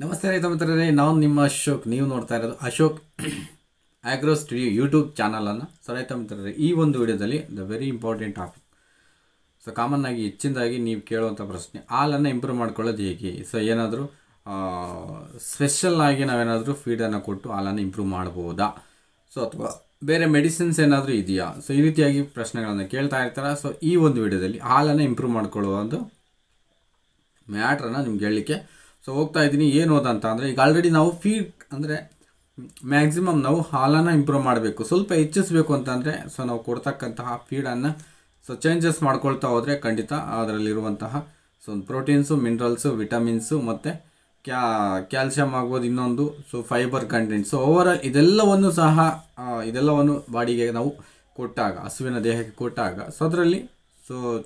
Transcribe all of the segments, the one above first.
ನಮಸ್ತೆ ರೈತ ಮಿತ್ರರೇ, ನಾನು ನಿಮ್ಮ ಅಶೋಕ್. ನೀವು ನೋಡ್ತಾ ಇರೋದು ಅಶೋಕ್ ಆಗ್ರೋ ಸ್ಟುಡಿಯೋ ಯೂಟ್ಯೂಬ್ ಚಾನಲನ್ನು. ಸೊ ರೈತ ಮಿತ್ರರೇ, ಈ ಒಂದು ವಿಡಿಯೋದಲ್ಲಿ very important topic. So common ಆಗಿ ಹೆಚ್ಚಿನದಾಗಿ ನೀವು ಕೇಳುವಂಥ ಪ್ರಶ್ನೆ, ಹಾಲನ್ನು ಇಂಪ್ರೂವ್ ಮಾಡ್ಕೊಳ್ಳೋದು ಹೇಗೆ? ಸೊ ಏನಾದರೂ ಸ್ಪೆಷಲ್ ಆಗಿ ನಾವೇನಾದರೂ ಫೀಡನ್ನು ಕೊಟ್ಟು ಹಾಲನ್ನು ಇಂಪ್ರೂವ್ ಮಾಡ್ಬೋದಾ? ಸೊ ಅಥವಾ ಬೇರೆ ಮೆಡಿಸಿನ್ಸ್ ಏನಾದರೂ ಇದೆಯಾ? ಸೊ ಈ ರೀತಿಯಾಗಿ ಪ್ರಶ್ನೆಗಳನ್ನು ಕೇಳ್ತಾ ಇರ್ತಾರೆ. ಸೊ ಈ ಒಂದು ವಿಡಿಯೋದಲ್ಲಿ ಹಾಲನ್ನು ಇಂಪ್ರೂವ್ ಮಾಡ್ಕೊಳ್ಳುವ ಒಂದು ಮ್ಯಾಟ್ರನ್ನು ನಿಮ್ಗೆ ಹೇಳಲಿಕ್ಕೆ ಹೋಗ್ತಾ ಇದ್ದೀನಿ. ಏನು ಅಂತ ಅಂದರೆ, ಈಗ ಆಲ್ರೆಡಿ ನಾವು ಫೀಡ್ ಅಂದರೆ ಮ್ಯಾಕ್ಸಿಮಮ್ ನಾವು ಹಾಲನ್ನು ಇಂಪ್ರೂವ್ ಮಾಡಬೇಕು, ಸ್ವಲ್ಪ ಹೆಚ್ಚಿಸಬೇಕು ಅಂತಂದರೆ ಸೊ ನಾವು ಕೊಡ್ತಕ್ಕಂತಹ ಫೀಡನ್ನು ಚೇಂಜಸ್ ಮಾಡ್ಕೊಳ್ತಾ ಹೋದರೆ ಖಂಡಿತ ಅದರಲ್ಲಿರುವಂತಹ ಪ್ರೋಟೀನ್ಸು, ಮಿನರಲ್ಸು, ವಿಟಮಿನ್ಸು ಮತ್ತು ಕ್ಯಾಲ್ಸಿಯಮ್ ಆಗ್ಬೋದು, ಇನ್ನೊಂದು ಫೈಬರ್ ಕಂಟೆಂಟ್. ಓವರಾಲ್ ಇದೆಲ್ಲವನ್ನು ಬಾಡಿಗೆ ನಾವು ಕೊಟ್ಟಾಗ, ಹಸುವಿನ ದೇಹಕ್ಕೆ ಕೊಟ್ಟಾಗ ಅದರಲ್ಲಿ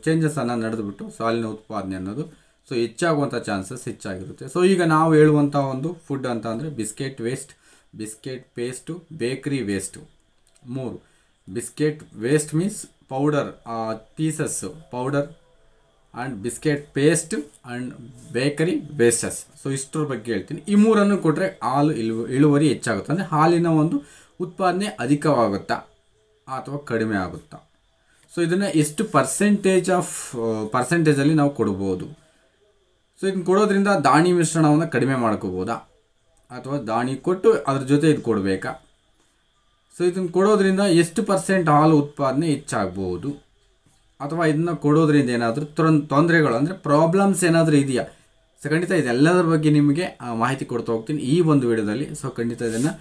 ಚೇಂಜಸನ್ನು ನಡೆದುಬಿಟ್ಟು ಹಾಲಿನ ಉತ್ಪಾದನೆ ಅನ್ನೋದು ಹೆಚ್ಚಾಗುವಂಥ ಚಾನ್ಸಸ್ ಹೆಚ್ಚಾಗಿರುತ್ತೆ. ಈಗ ನಾವು ಹೇಳುವಂಥ ಒಂದು ಫುಡ್ ಅಂತ ಅಂದರೆ biscuit waste, biscuit paste, bakery waste. 3 biscuit waste means powder pieces, powder and biscuit paste and bakery wastes. ಇಷ್ಟರ ಬಗ್ಗೆ ಹೇಳ್ತೀನಿ. ಈ 3 ಕೊಟ್ಟರೆ ಹಾಲು ಇಳುವರಿ ಹೆಚ್ಚಾಗುತ್ತೆ. ಅಂದರೆ ಹಾಲಿನ ಒಂದು ಉತ್ಪಾದನೆ ಅಧಿಕವಾಗುತ್ತಾ ಅಥವಾ ಕಡಿಮೆ ಆಗುತ್ತಾ? ಇದನ್ನು ಎಷ್ಟು ಪರ್ಸೆಂಟೇಜಲ್ಲಿ ನಾವು ಕೊಡ್ಬೋದು? ಇದನ್ನು ಕೊಡೋದ್ರಿಂದ ದಾಣಿ ಮಿಶ್ರಣವನ್ನು ಕಡಿಮೆ ಮಾಡ್ಕೋಬೋದಾ, ಅಥವಾ ದಾಣಿ ಕೊಟ್ಟು ಅದ್ರ ಜೊತೆ ಇದು ಕೊಡಬೇಕಾ? ಇದನ್ನು ಕೊಡೋದ್ರಿಂದ ಎಷ್ಟು % ಹಾಲು ಉತ್ಪಾದನೆ ಹೆಚ್ಚಾಗ್ಬೋದು? ಅಥವಾ ಇದನ್ನು ಕೊಡೋದ್ರಿಂದ ಏನಾದರೂ ತೊಂದರೆಗಳು ಅಂದರೆ ಪ್ರಾಬ್ಲಮ್ಸ್ ಏನಾದರೂ ಇದೆಯಾ? ಖಂಡಿತ ಇದೆಲ್ಲದರ ಬಗ್ಗೆ ನಿಮಗೆ ಮಾಹಿತಿ ಕೊಡ್ತಾ ಹೋಗ್ತೀನಿ ಈ ಒಂದು ವಿಡಿಯೋದಲ್ಲಿ. ಖಂಡಿತ ಇದನ್ನು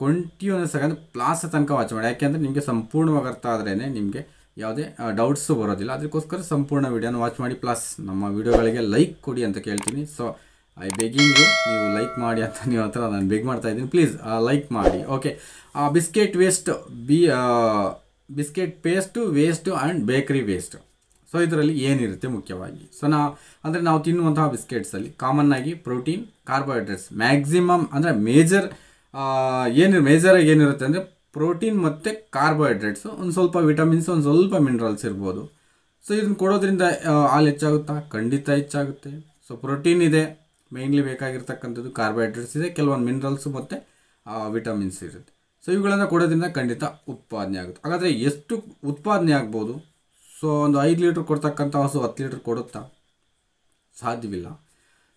ಕಂಟಿನ್ಯೂಸ್ ಆಗಿ ಕ್ಲಾಸ್ ತನಕ ವಾಚ್ ಮಾಡಿ. ಯಾಕೆಂದರೆ ನಿಮಗೆ ಸಂಪೂರ್ಣವಾಗಿ ಅರ್ಥ ಆದ್ರೇ ನಿಮಗೆ ಯಾವುದೇ ಡೌಟ್ಸು ಬರೋದಿಲ್ಲ. ಅದಕ್ಕೋಸ್ಕರ ಸಂಪೂರ್ಣ ವಿಡಿಯೋನ ವಾಚ್ ಮಾಡಿ. ಪ್ಲಸ್ ನಮ್ಮ ವಿಡಿಯೋಗಳಿಗೆ ಲೈಕ್ ಕೊಡಿ ಅಂತ ಕೇಳ್ತೀನಿ. ಐ ಬೆಗಿಂಗು, ನೀವು ಲೈಕ್ ಮಾಡಿ ಅಂತ ನೀವು ಹತ್ರ ನಾನು ಬೆಗ್ ಮಾಡ್ತಾ ಇದ್ದೀನಿ. ಪ್ಲೀಸ್ ಲೈಕ್ ಮಾಡಿ. Okay, biscuit waste, biscuit paste, waste and ಬೇಕ್ರಿ ವೇಸ್ಟ್. ಇದರಲ್ಲಿ ಏನಿರುತ್ತೆ ಮುಖ್ಯವಾಗಿ? ನಾವು ತಿನ್ನುವಂತಹ ಬಿಸ್ಕೆಟ್ಸಲ್ಲಿ ಕಾಮನ್ನಾಗಿ ಪ್ರೋಟೀನ್, ಕಾರ್ಬೋಹೈಡ್ರೇಟ್ಸ್ ಮ್ಯಾಕ್ಸಿಮಮ್ ಅಂದರೆ ಮೇಜರಾಗಿ ಏನಿರುತ್ತೆ ಅಂದರೆ ಪ್ರೋಟೀನ್ ಮತ್ತು ಕಾರ್ಬೋಹೈಡ್ರೇಟ್ಸು, ಒಂದು ಸ್ವಲ್ಪ ವಿಟಮಿನ್ಸ್, ಒಂದು ಸ್ವಲ್ಪ ಮಿನರಲ್ಸ್ ಇರ್ಬೋದು. ಇದನ್ನು ಕೊಡೋದ್ರಿಂದ ಹಾಲು ಹೆಚ್ಚಾಗುತ್ತಾ? ಖಂಡಿತ ಹೆಚ್ಚಾಗುತ್ತೆ. ಪ್ರೋಟೀನ್ ಇದೆ ಮೇಯ್ನ್ಲಿ ಬೇಕಾಗಿರ್ತಕ್ಕಂಥದ್ದು, ಕಾರ್ಬೋಹೈಡ್ರೇಟ್ಸ್ ಇದೆ, ಕೆಲವೊಂದು ಮಿನರಲ್ಸು ಮತ್ತು ವಿಟಮಿನ್ಸ್ ಇರುತ್ತೆ. ಇವುಗಳನ್ನು ಕೊಡೋದ್ರಿಂದ ಖಂಡಿತ ಉತ್ಪಾದನೆ ಆಗುತ್ತೆ. ಹಾಗಾದರೆ ಎಷ್ಟು ಉತ್ಪಾದನೆ ಆಗ್ಬೋದು? ಒಂದು 5 ಲೀಟ್ರ್ ಕೊಡ್ತಕ್ಕಂಥ ಹಸು 10 ಲೀಟ್ರ್ ಕೊಡುತ್ತಾ? ಸಾಧ್ಯವಿಲ್ಲ.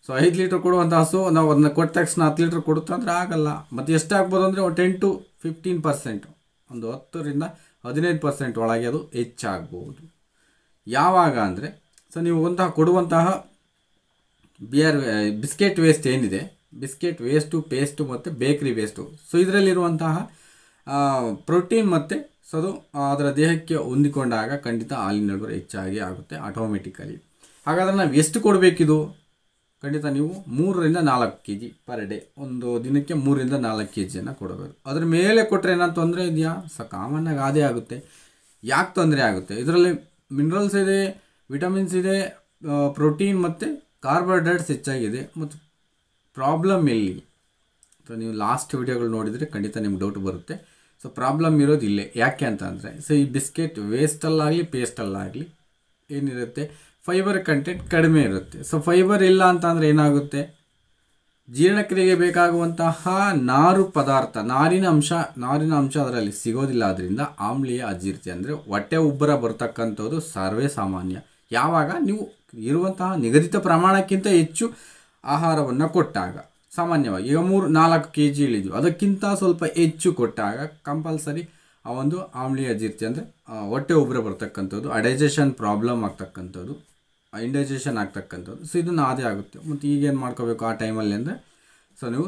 5 ಲೀಟ್ರ್ ಕೊಡುವಂಥ ಹಸು ನಾವು ಅದನ್ನ ಕೊಟ್ಟ ತಕ್ಷಣ 10 ಲೀಟ್ರ್ ಕೊಡುತ್ತಾ ಅಂದರೆ ಆಗಲ್ಲ. ಮತ್ತು ಎಷ್ಟಾಗ್ಬೋದು ಅಂದರೆ ಒಂದು 10 to 15%, ಒಂದು 10ರಿಂದ 15% ಒಳಗೆ ಅದು ಹೆಚ್ಚಾಗ್ಬೋದು. ಯಾವಾಗ ಅಂದರೆ ನೀವು ಕೊಡುವಂತಹ ಬಿಸ್ಕೆಟ್ ವೇಸ್ಟ್ ಏನಿದೆ, ಬಿಸ್ಕೆಟ್ ವೇಸ್ಟು, ಪೇಸ್ಟು ಮತ್ತು ಬೇಕ್ರಿ ವೇಸ್ಟು, ಇದರಲ್ಲಿರುವಂತಹ ಪ್ರೋಟೀನ್ ಮತ್ತು ಅದು ಅದರ ದೇಹಕ್ಕೆ ಹೊಂದಿಕೊಂಡಾಗ ಖಂಡಿತ ಹಾಲಿನ ಇಳುವರಿ ಹೆಚ್ಚಾಗಿ ಆಗುತ್ತೆ ಆಟೋಮೆಟಿಕಲಿ. ಹಾಗಾದರೆ ನಾವು ಎಷ್ಟು ಕೊಡಬೇಕಿದು? ಖಂಡಿತ ನೀವು 3ರಿಂದ 4 kg ಪರ್ ಡೇ, ಒಂದು ದಿನಕ್ಕೆ 3ರಿಂದ 4 kgಯನ್ನು ಕೊಡಬೇಕು. ಅದ್ರ ಮೇಲೆ ಕೊಟ್ಟರೆ ಏನಾದ್ರು ತೊಂದರೆ ಇದೆಯಾ? ಕಾಮನ್ನಾಗಿ ಅದೇ ಆಗುತ್ತೆ. ಯಾಕೆ ತೊಂದರೆ ಆಗುತ್ತೆ? ಇದರಲ್ಲಿ ಮಿನರಲ್ಸ್ ಇದೆ, ವಿಟಮಿನ್ಸ್ ಇದೆ, ಪ್ರೋಟೀನ್ ಮತ್ತು ಕಾರ್ಬೋಹೈಡ್ರೇಟ್ಸ್ ಹೆಚ್ಚಾಗಿದೆ. ಮತ್ತು ಪ್ರಾಬ್ಲಮ್ ಎಲ್ಲಿ? ನೀವು ಲಾಸ್ಟ್ ವಿಡಿಯೋಗಳು ನೋಡಿದರೆ ಖಂಡಿತ ನಿಮ್ಗೆ ಡೌಟ್ ಬರುತ್ತೆ. ಪ್ರಾಬ್ಲಮ್ ಇರೋದು ಇಲ್ಲೇ. ಯಾಕೆ ಅಂತ ಅಂದರೆ ಈ ಬಿಸ್ಕೆಟ್ ವೇಸ್ಟಲ್ಲಾಗಲಿ ಪೇಸ್ಟಲ್ಲಾಗಲಿ ಏನಿರುತ್ತೆ, ಫೈಬರ್ ಕಂಟೆಂಟ್ ಕಡಿಮೆ ಇರುತ್ತೆ. ಫೈಬರ್ ಇಲ್ಲ ಅಂತಂದರೆ ಏನಾಗುತ್ತೆ? ಜೀರ್ಣಕ್ರಿಯೆಗೆ ಬೇಕಾಗುವಂತಹ ನಾರಿನ ಅಂಶ ಅದರಲ್ಲಿ ಸಿಗೋದಿಲ್ಲ. ಅದರಿಂದ ಆಮ್ಲೀಯ ಅಜೀರ್ತಿ ಅಂದರೆ ಹೊಟ್ಟೆ ಉಬ್ಬರ ಬರ್ತಕ್ಕಂಥದ್ದು ಸರ್ವೇ ಸಾಮಾನ್ಯ. ಯಾವಾಗ ನೀವು ಇರುವಂತಹ ನಿಗದಿತ ಪ್ರಮಾಣಕ್ಕಿಂತ ಹೆಚ್ಚು ಆಹಾರವನ್ನು ಕೊಟ್ಟಾಗ, ಸಾಮಾನ್ಯವಾಗಿ ಈಗ 3-4 kg ಇಳಿದ್ವಿ, ಅದಕ್ಕಿಂತ ಸ್ವಲ್ಪ ಹೆಚ್ಚು ಕೊಟ್ಟಾಗ ಕಂಪಲ್ಸರಿ ಆ ಒಂದು ಆಮ್ಲೀಯ ಅಜೀರ್ತಿ ಅಂದರೆ ಹೊಟ್ಟೆ ಉಬ್ಬರ ಬರ್ತಕ್ಕಂಥದ್ದು, ಡೈಜೆಷನ್ ಪ್ರಾಬ್ಲಮ್ ಆಗ್ತಕ್ಕಂಥದ್ದು, ಇಂಡೈಜೆಷನ್ ಆಗ್ತಕ್ಕಂಥದ್ದು. ಇದನ್ನು ಅದೇ ಆಗುತ್ತೆ. ಮತ್ತು ಈಗೇನು ಮಾಡ್ಕೋಬೇಕು ಆ ಟೈಮಲ್ಲಿ ಅಂದರೆ ನೀವು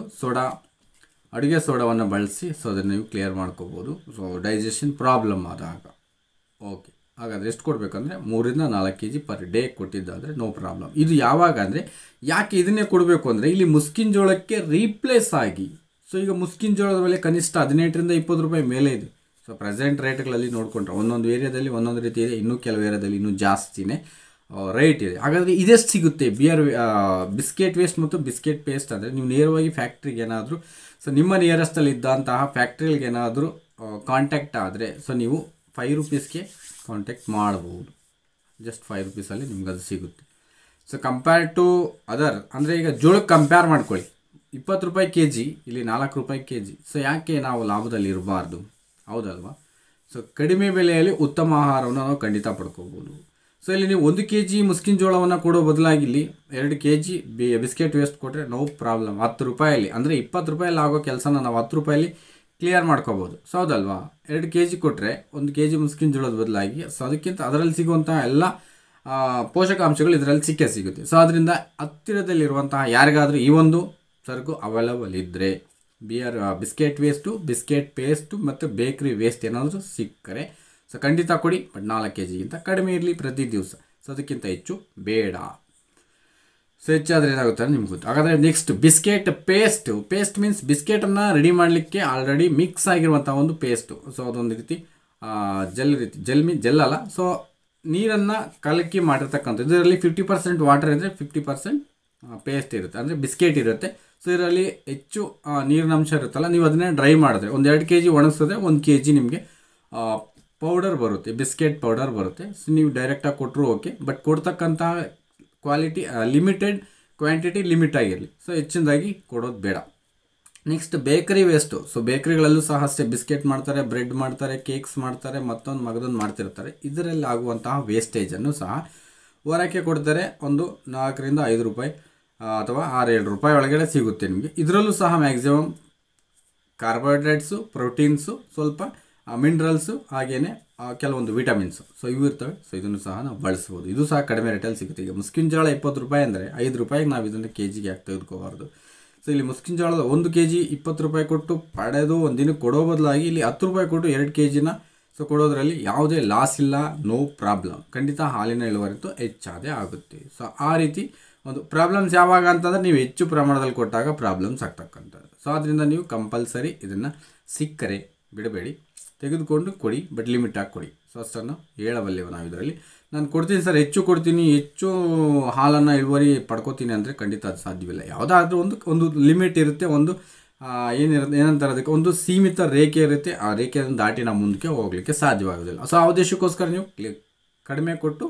ಅಡುಗೆ ಸೋಡಾವನ್ನು ಬಳಸಿ ಅದನ್ನು ನೀವು ಕ್ಲಿಯರ್ ಮಾಡ್ಕೋಬೋದು. ಡೈಜೆಷನ್ ಪ್ರಾಬ್ಲಮ್ ಆದಾಗ. ಓಕೆ, ಹಾಗಾದರೆ ಎಷ್ಟು ಕೊಡಬೇಕಂದ್ರೆ 3ರಿಂದ 4 kg ಪರ್ ಡೇ ಕೊಟ್ಟಿದ್ದಾದರೆ ನೋ ಪ್ರಾಬ್ಲಮ್. ಇದು ಯಾವಾಗ ಅಂದರೆ, ಯಾಕೆ ಇದನ್ನೇ ಕೊಡಬೇಕು ಅಂದರೆ, ಇಲ್ಲಿ ಮುಸ್ಕಿನ ಜೋಳಕ್ಕೆ ರೀಪ್ಲೇಸ್ ಆಗಿ ಈಗ ಮುಸ್ಕಿನ ಜೋಳದ ಬೆಲೆ ಕನಿಷ್ಠ 18ರಿಂದ 20 ರೂಪಾಯಿ ಮೇಲೆ ಇದೆ. ಪ್ರೆಸೆಂಟ್ ರೇಟ್ಗಳಲ್ಲಿ ನೋಡಿಕೊಂಡ್ರೆ ಒಂದೊಂದು ಏರಿಯಾದಲ್ಲಿ ಒಂದೊಂದು ರೀತಿ ಇದೆ, ಇನ್ನೂ ಕೆಲವು ಏರಿಯಾದಲ್ಲಿ ಇನ್ನೂ ಜಾಸ್ತಿನೇ ರೇಟ್ ಇದೆ. ಹಾಗಾದರೆ ಇದೆಷ್ಟು ಸಿಗುತ್ತೆ? ಬಿಸ್ಕೆಟ್ ವೇಸ್ಟ್ ಮತ್ತು ಬಿಸ್ಕೆಟ್ ಪೇಸ್ಟ್ ಅಂದರೆ ನೀವು ನೇರವಾಗಿ ಫ್ಯಾಕ್ಟ್ರಿಗೆ ಏನಾದರೂ ನಿಮ್ಮ ನಿಯರೆಸ್ಟಲ್ಲಿ ಇದ್ದಂತಹ ಫ್ಯಾಕ್ಟ್ರಿಗಳಿಗೆ ಏನಾದರೂ ಕಾಂಟ್ಯಾಕ್ಟ್ ಆದರೆ ನೀವು 5 ರೂಪೀಸ್ಗೆ ಕಾಂಟ್ಯಾಕ್ಟ್ ಮಾಡ್ಬೋದು. ಜಸ್ಟ್ 5 ರೂಪೀಸಲ್ಲಿ ನಿಮ್ಗೆ ಅದು ಸಿಗುತ್ತೆ. ಕಂಪೇರ್ ಟು ಅದರ್ ಅಂದರೆ ಈಗ ಜೋಳಕ್ಕೆ ಕಂಪೇರ್ ಮಾಡ್ಕೊಳ್ಳಿ, 20 ರೂಪಾಯಿ ಕೆ ಜಿ, ಇಲ್ಲಿ 4 ರೂಪಾಯಿ ಕೆ ಜಿ. ಸೊ ಯಾಕೆ ನಾವು ಲಾಭದಲ್ಲಿ ಇರಬಾರ್ದು, ಹೌದಲ್ವಾ? ಸೊ ಕಡಿಮೆ ಬೆಲೆಯಲ್ಲಿ ಉತ್ತಮ ಆಹಾರವನ್ನು ನಾವು ಖಂಡಿತ ಪಡ್ಕೋಬೋದು. ಸೊ ಇಲ್ಲಿ ನೀವು 1 ಕೆ ಜಿ ಮುಸ್ಕಿನ ಜೋಳವನ್ನು ಕೊಡೋ ಬದಲಾಗಿ ಇಲ್ಲಿ 2 ಕೆ ಜಿ ಬಿಸ್ಕೆಟ್ ವೇಸ್ಟ್ ಕೊಟ್ಟರೆ ನೋ ಪ್ರಾಬ್ಲಮ್. 10 ರೂಪಾಯಲ್ಲಿ ಅಂದರೆ 20 ರೂಪಾಯಲ್ಲಿ ಆಗೋ ಕೆಲಸನ ನಾವು 10 ರೂಪಾಯಲ್ಲಿ ಕ್ಲಿಯರ್ ಮಾಡ್ಕೋಬೋದು. ಸೊ ಹೌದಲ್ವಾ? 2 ಕೆ ಜಿ ಕೊಟ್ಟರೆ 1 ಕೆ ಜಿ ಮುಸ್ಕಿನ ಜೋಳದ ಬದಲಾಗಿ ಸೊ ಅದಕ್ಕಿಂತ ಅದರಲ್ಲಿ ಸಿಗುವಂತಹ ಎಲ್ಲ ಪೋಷಕಾಂಶಗಳು ಇದರಲ್ಲಿ ಸಿಕ್ಕೇ ಸಿಗುತ್ತೆ. ಸೊ ಅದರಿಂದ ಹತ್ತಿರದಲ್ಲಿರುವಂತಹ ಯಾರಿಗಾದರೂ ಈ ಒಂದು ಸರಕು ಅವೈಲಬಲ್ ಇದ್ದರೆ ಬಿಸ್ಕೆಟ್ ವೇಸ್ಟು, ಬಿಸ್ಕೆಟ್ ಪೇಸ್ಟು ಮತ್ತು ಬೇಕ್ರಿ ವೇಸ್ಟ್ ಏನಾದರೂ ಸಿಕ್ಕರೆ ಸೊ ಖಂಡಿತ ಕೊಡಿ. ಬಟ್ 4 ಕೆ ಜಿಗಿಂತ ಕಡಿಮೆ ಇರಲಿ ಪ್ರತಿ ದಿವಸ. ಸೊ ಅದಕ್ಕಿಂತ ಹೆಚ್ಚು ಬೇಡ. ಸೊ ಹೆಚ್ಚಾದರೆ ಏನಾಗುತ್ತೆ ಅಂತ ನಿಮ್ಗೆ ಗೊತ್ತು. ಹಾಗಾದರೆ ನೆಕ್ಸ್ಟ್ ಬಿಸ್ಕೆಟ್ ಪೇಸ್ಟ್ ಮೀನ್ಸ್ ಬಿಸ್ಕೆಟನ್ನು ರೆಡಿ ಮಾಡಲಿಕ್ಕೆ ಆಲ್ರೆಡಿ ಮಿಕ್ಸ್ ಆಗಿರುವಂಥ ಒಂದು ಪೇಸ್ಟು. ಸೊ ಅದೊಂದು ರೀತಿ ಜೆಲ್ ಅಲ್ಲ, ಸೊ ನೀರನ್ನು ಕಲಕಿ ಮಾಡಿರ್ತಕ್ಕಂಥದ್ದು. ಇದರಲ್ಲಿ 50% ವಾಟರ್ ಇದ್ದರೆ 50% ಪೇಸ್ಟ್ ಇರುತ್ತೆ, ಅಂದರೆ ಬಿಸ್ಕೆಟ್ ಇರುತ್ತೆ. ಸೊ ಇದರಲ್ಲಿ ಹೆಚ್ಚು ನೀರಿನಂಶ ಇರುತ್ತಲ್ಲ, ನೀವು ಅದನ್ನೇ ಡ್ರೈ ಮಾಡಿದ್ರೆ 1-2 ಕೆ ಜಿ ಒಣಗಿಸಿದ್ರೆ 1 ಕೆ ಜಿ ನಿಮಗೆ ಪೌಡರ್ ಬರುತ್ತೆ, ಬಿಸ್ಕೆಟ್ ಪೌಡರ್ ಬರುತ್ತೆ. ಸೊ ನೀವು ಡೈರೆಕ್ಟಾಗಿ ಕೊಟ್ಟರು ಓಕೆ, ಬಟ್ ಕೊಡ್ತಕ್ಕಂತಹ ಕ್ವಾಲಿಟಿ ಲಿಮಿಟೆಡ್, ಕ್ವಾಂಟಿಟಿ ಲಿಮಿಟ್ ಆಗಿರಲಿ. ಸೊ ಹೆಚ್ಚಿನದಾಗಿ ಕೊಡೋದು ಬೇಡ. Next bakery waste. ಸೊ ಬೇಕರಿಗಳಲ್ಲೂ ಸಹ ಅಷ್ಟೇ ಬಿಸ್ಕೆಟ್ ಮಾಡ್ತಾರೆ, ಬ್ರೆಡ್ ಮಾಡ್ತಾರೆ, ಕೇಕ್ಸ್ ಮಾಡ್ತಾರೆ, ಮಗದೊಂದು ಮಾಡ್ತಿರ್ತಾರೆ. ಇದರಲ್ಲಿ ಆಗುವಂತಹ ವೇಸ್ಟೇಜನ್ನು ಸಹ ಹೊರಕ್ಕೆ ಕೊಡ್ತಾರೆ. ಒಂದು 4ರಿಂದ 5 ರೂಪಾಯಿ ಅಥವಾ 6-7 ರೂಪಾಯಿ ಒಳಗಡೆ ಸಿಗುತ್ತೆ ನಿಮಗೆ. ಇದರಲ್ಲೂ ಸಹ ಮ್ಯಾಕ್ಸಿಮಮ್ ಕಾರ್ಬೋಹೈಡ್ರೇಟ್ಸು, ಪ್ರೋಟೀನ್ಸು, ಸ್ವಲ್ಪ ಮಿನರಲ್ಸು, ಹಾಗೆಯೇ ಕೆಲವೊಂದು ವಿಟಮಿನ್ಸು ಸೊ ಇವು ಇರ್ತವೆ. ಸೊ ಇದನ್ನು ಸಹ ನಾವು ಬಳಸ್ಬೋದು. ಇದು ಸಹ ಕಡಿಮೆ ರೇಟಲ್ಲಿ ಸಿಗುತ್ತೆ. ಈಗ ಮುಸ್ಕಿನ ಜೋಳ 20 ರೂಪಾಯಿ ಅಂದರೆ 5 ರೂಪಾಯಿಗೆ ನಾವು ಇದನ್ನು ಕೆ ಜಿಗೆ ಯಾಕೆ ತೆಗೆದುಕೋಬಾರ್ದು? ಸೊ ಇಲ್ಲಿ ಮುಸ್ಕಿನ ಜೋಳದ 1 ಕೆ ಜಿ 20 ರೂಪಾಯಿ ಕೊಟ್ಟು ಪಡೆದು ಒಂದು ದಿನಕ್ಕೆ ಕೊಡೋ ಬದಲಾಗಿ ಇಲ್ಲಿ 10 ರೂಪಾಯಿ ಕೊಟ್ಟು 2 ಕೆ ಜಿನ ಸೊ ಕೊಡೋದ್ರಲ್ಲಿ ಯಾವುದೇ ಲಾಸ್ ಇಲ್ಲ, ನೋ ಪ್ರಾಬ್ಲಮ್. ಖಂಡಿತ ಹಾಲಿನ ಇಳುವರಿತು ಹೆಚ್ಚಾದೇ ಆಗುತ್ತೆ. ಸೊ ಆ ರೀತಿ ಒಂದು ಪ್ರಾಬ್ಲಮ್ಸ್ ಯಾವಾಗ ಅಂತಂದರೆ ನೀವು ಹೆಚ್ಚು ಪ್ರಮಾಣದಲ್ಲಿ ಕೊಟ್ಟಾಗ ಪ್ರಾಬ್ಲಮ್ಸ್ ಆಗ್ತಕ್ಕಂಥದ್ದು. ಸೊ ಆದ್ದರಿಂದ ನೀವು ಕಂಪಲ್ಸರಿ ಇದನ್ನು ಸಿಕ್ಕರೆ ಬಿಡಬೇಡಿ, ತೆಗೆದುಕೊಂಡು ಕೊಡಿ, ಬಟ್ ಲಿಮಿಟಾಗಿ ಕೊಡಿ. ಸೊ ಅಷ್ಟನ್ನು ಹೇಳಬಲ್ಲೆವು ನಾವು ಇದರಲ್ಲಿ. ನಾನು ಕೊಡ್ತೀನಿ ಸರ್, ಹೆಚ್ಚು ಕೊಡ್ತೀನಿ, ಹೆಚ್ಚು ಹಾಲನ್ನು ಇಳುವರಿ ಪಡ್ಕೋತೀನಿ ಅಂದರೆ ಖಂಡಿತ ಅದು ಸಾಧ್ಯವಿಲ್ಲ. ಯಾವುದಾದ್ರೂ ಒಂದು ಲಿಮಿಟ್ ಇರುತ್ತೆ, ಒಂದು ಏನಂತಾರೆ ಅದಕ್ಕೆ ಒಂದು ಸೀಮಿತ ರೇಖೆ ಇರುತ್ತೆ. ಆ ರೇಖೆಯನ್ನು ದಾಟಿ ನಾವು ಮುಂದಕ್ಕೆ ಹೋಗಲಿಕ್ಕೆ ಸಾಧ್ಯವಾಗೋದಿಲ್ಲ. ಸೊ ಆ ಉದ್ದೇಶಕ್ಕೋಸ್ಕರ ನೀವು ಕಡಿಮೆ ಕೊಟ್ಟು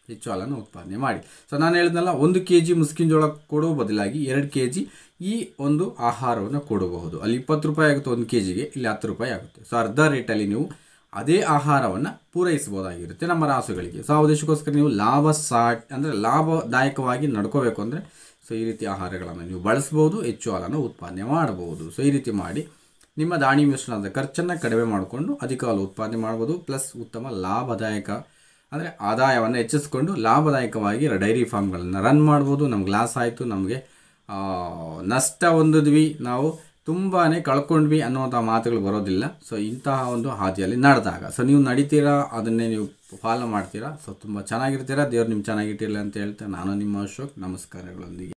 ಹೆಚ್ಚು ಹಾಲನ್ನು ಉತ್ಪಾದನೆ ಮಾಡಿ. ಸೊ ನಾನು ಹೇಳಿದ್ನಲ್ಲ, 1 ಕೆ ಜಿ ಮುಸ್ಕಿನ ಜೋಳ ಕೊಡೋ ಬದಲಾಗಿ 2 ಕೆ ಜಿ ಈ ಒಂದು ಆಹಾರವನ್ನು ಕೊಡಬಹುದು. ಅಲ್ಲಿ 20 ರೂಪಾಯಿ ಆಗುತ್ತೆ 1 ಕೆ ಜಿಗೆ, ಇಲ್ಲಿ 10 ರೂಪಾಯಿ ಆಗುತ್ತೆ. ಸೊ ಅರ್ಧ ರೇಟಲ್ಲಿ ನೀವು ಅದೇ ಆಹಾರವನ್ನು ಪೂರೈಸಬಹುದಾಗಿರುತ್ತೆ ನಮ್ಮ ರಾಸುಗಳಿಗೆ. ಸೊ ಆ ಉದ್ದೇಶಕ್ಕೋಸ್ಕರ ನೀವು ಲಾಭದಾಯಕವಾಗಿ ನಡ್ಕೋಬೇಕು ಅಂದರೆ ಸೊ ಈ ರೀತಿ ಆಹಾರಗಳನ್ನು ನೀವು ಬಳಸ್ಬೋದು, ಹೆಚ್ಚು ಹಾಲನ್ನು ಉತ್ಪಾದನೆ ಮಾಡಬಹುದು. ಸೊ ಈ ರೀತಿ ಮಾಡಿ ನಿಮ್ಮ ದಾಣಿ ಮಿಶ್ರಣದ ಖರ್ಚನ್ನು ಕಡಿಮೆ ಮಾಡಿಕೊಂಡು ಅಧಿಕ ಹಾಲು ಉತ್ಪಾದನೆ ಮಾಡ್ಬೋದು. ಪ್ಲಸ್ ಉತ್ತಮ ಲಾಭದಾಯಕ ಅಂದರೆ ಆದಾಯವನ್ನು ಹೆಚ್ಚಿಸ್ಕೊಂಡು ಲಾಭದಾಯಕವಾಗಿ ಡೈರಿ ಫಾರ್ಮ್ಗಳನ್ನು ರನ್ ಮಾಡ್ಬೋದು. ನಮ್ಗೆ ಲಾಸ್ ಆಯಿತು, ನಮಗೆ ನಷ್ಟ ಹೊಂದಿದ್ವಿ, ನಾವು ತುಂಬಾ ಕಳ್ಕೊಂಡ್ವಿ ಅನ್ನುವಂಥ ಮಾತುಗಳು ಬರೋದಿಲ್ಲ. ಸೊ ಇಂತಹ ಒಂದು ಹಾದಿಯಲ್ಲಿ ನಡೆದಾಗ ಸೊ ನೀವು ನಡೀತೀರಾ, ಅದನ್ನೇ ನೀವು ಫಾಲೋ ಮಾಡ್ತೀರಾ. ಸೊ ತುಂಬ ಚೆನ್ನಾಗಿರ್ತೀರಾ. ದೇವ್ರು ನಿಮ್ಗೆ ಚೆನ್ನಾಗಿಟ್ಟಿರಲಿ ಅಂತ ಹೇಳ್ತಾ ನಾನು ನಿಮ್ಮ ಅಶೋಕ್, ನಮಸ್ಕಾರಗಳೊಂದಿಗೆ.